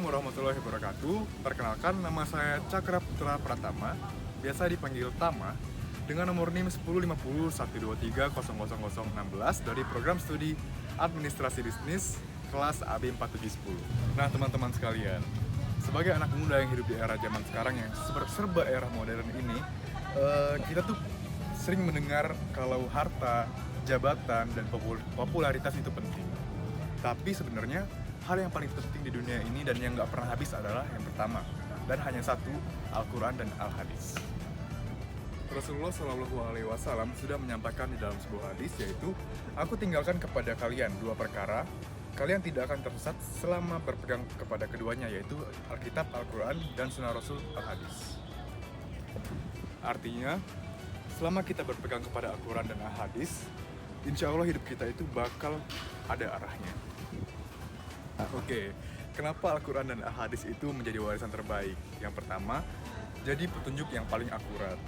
warahmatullahi wabarakatuh. Perkenalkan, nama saya Cakra Putra Pratama, biasa dipanggil Tama, dengan nomor NIM 105012300016 dari program studi Administrasi Bisnis kelas AB 4710. Nah, teman-teman sekalian, sebagai anak muda yang hidup di era zaman sekarang yang serba era modern ini, kita tuh sering mendengar kalau harta, jabatan, dan popularitas itu penting. Tapi sebenarnya hal yang paling penting di dunia ini dan yang nggak pernah habis adalah yang pertama dan hanya satu, Al-Quran dan Al-Hadis. Rasulullah Shallallahu Alaihi Wasallam sudah menyampaikan di dalam sebuah hadis, yaitu aku tinggalkan kepada kalian dua perkara, kalian tidak akan tersesat selama berpegang kepada keduanya, yaitu Alkitab Al-Quran dan Sunnah Rasul Al-Hadis. Artinya, selama kita berpegang kepada Al-Quran dan Al-Hadis, insya Allah hidup kita itu bakal ada arahnya. Oke, kenapa Al-Quran dan Al-Hadis itu menjadi warisan terbaik? Yang pertama, jadi petunjuk yang paling akurat.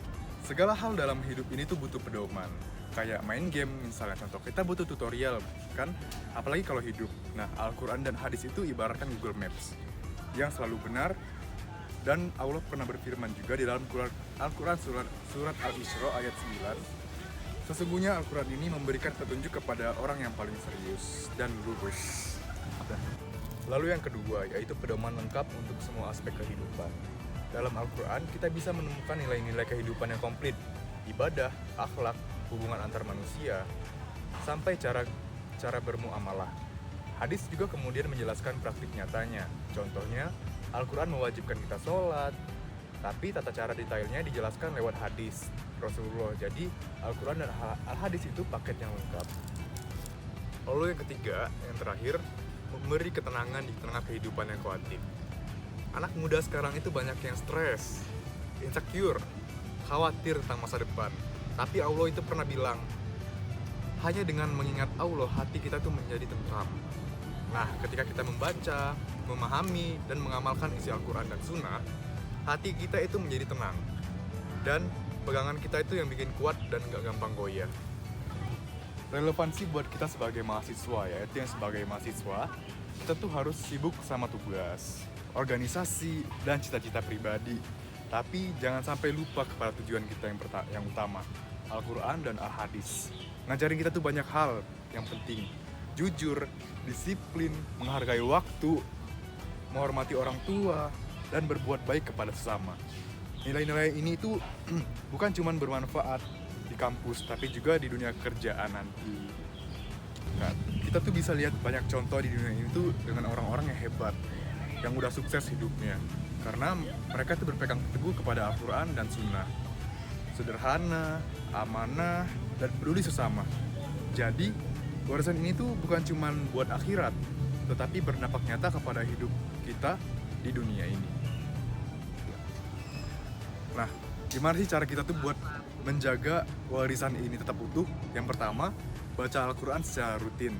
Segala hal dalam hidup ini tuh butuh pedoman. Kayak main game misalnya, contoh kita butuh tutorial, kan? Apalagi kalau hidup. Nah, Al-Quran dan Hadis itu ibaratkan Google Maps yang selalu benar. Dan Allah pernah berfirman juga di dalam Al-Quran surat Al-Isra ayat 9. Sesungguhnya Al-Quran ini memberikan petunjuk kepada orang yang paling serius dan lurus. Lalu yang kedua, yaitu pedoman lengkap untuk semua aspek kehidupan. Dalam Al-Quran, kita bisa menemukan nilai-nilai kehidupan yang komplit. Ibadah, akhlak, hubungan antar manusia, sampai cara bermuamalah. Hadis juga kemudian menjelaskan praktik nyatanya. Contohnya, Al-Quran mewajibkan kita sholat, tapi tata cara detailnya dijelaskan lewat hadis Rasulullah. Jadi, Al-Quran dan Al-Hadis itu paket yang lengkap. Lalu yang ketiga, yang terakhir, memberi ketenangan di tengah kehidupan yang kaotik. Anak muda sekarang itu banyak yang stres, insecure, khawatir tentang masa depan. Tapi Allah itu pernah bilang, hanya dengan mengingat Allah, hati kita tuh menjadi tentram. Nah, ketika kita membaca, memahami, dan mengamalkan isi Al-Quran dan Sunnah, hati kita itu menjadi tenang. Dan pegangan kita itu yang bikin kuat dan gak gampang goyah. Relevansi buat kita sebagai mahasiswa, yaitu yang sebagai mahasiswa, kita tuh harus sibuk sama tugas, organisasi, dan cita-cita pribadi. Tapi jangan sampai lupa kepada tujuan kita yang utama, Al-Quran dan Al-Hadis. Ngajarin kita tuh banyak hal yang penting. Jujur, disiplin, menghargai waktu, menghormati orang tua, dan berbuat baik kepada sesama. Nilai-nilai ini tuh bukan cuma bermanfaat di kampus, tapi juga di dunia kerjaan nanti. Nah, kita tuh bisa lihat banyak contoh di dunia ini tuh dengan orang-orang yang hebat, yang udah sukses hidupnya, karena mereka tuh berpegang teguh kepada Al-Quran dan Sunnah. Sederhana, amanah, dan peduli sesama. Jadi, warisan ini tuh bukan cuma buat akhirat, tetapi berdampak nyata kepada hidup kita di dunia ini. Nah, gimana sih cara kita tuh buat menjaga warisan ini tetap utuh? Yang pertama, baca Al-Quran secara rutin,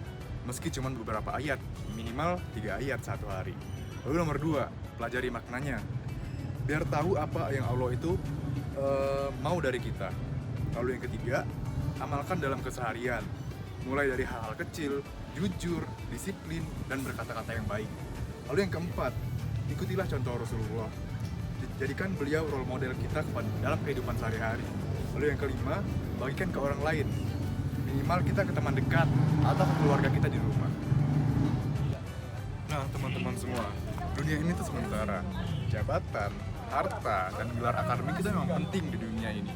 meski cuma beberapa ayat, minimal 3 ayat satu hari. Lalu nomor 2, pelajari maknanya, biar tahu apa yang Allah itu mau dari kita. Lalu yang ketiga, amalkan dalam keseharian, mulai dari hal-hal kecil, jujur, disiplin, dan berkata-kata yang baik. Lalu yang keempat, ikutilah contoh Rasulullah, jadikan beliau role model kita dalam kehidupan sehari-hari. Lalu yang kelima, bagikan ke orang lain, minimal kita ke teman dekat atau ke keluarga kita di rumah. Nah, teman-teman semua, dunia ini tuh sementara. Jabatan, harta, dan gelar akademik itu memang penting di dunia ini.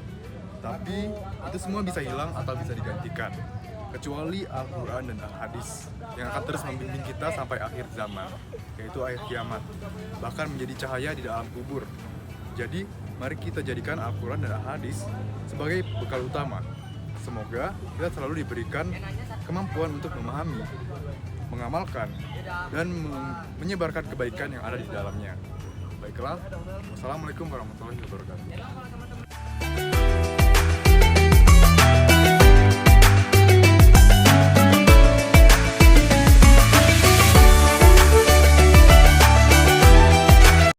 Tapi itu semua bisa hilang atau bisa digantikan, kecuali Al-Quran dan Al-Hadis yang akan terus membimbing kita sampai akhir zaman, yaitu akhir kiamat, bahkan menjadi cahaya di dalam kubur. Jadi, mari kita jadikan Al-Quran dan Al-Hadis sebagai bekal utama. Semoga kita selalu diberikan kemampuan untuk memahami, mengamalkan, dan menyebarkan kebaikan yang ada di dalamnya. Baiklah, wassalamualaikum warahmatullahi wabarakatuh.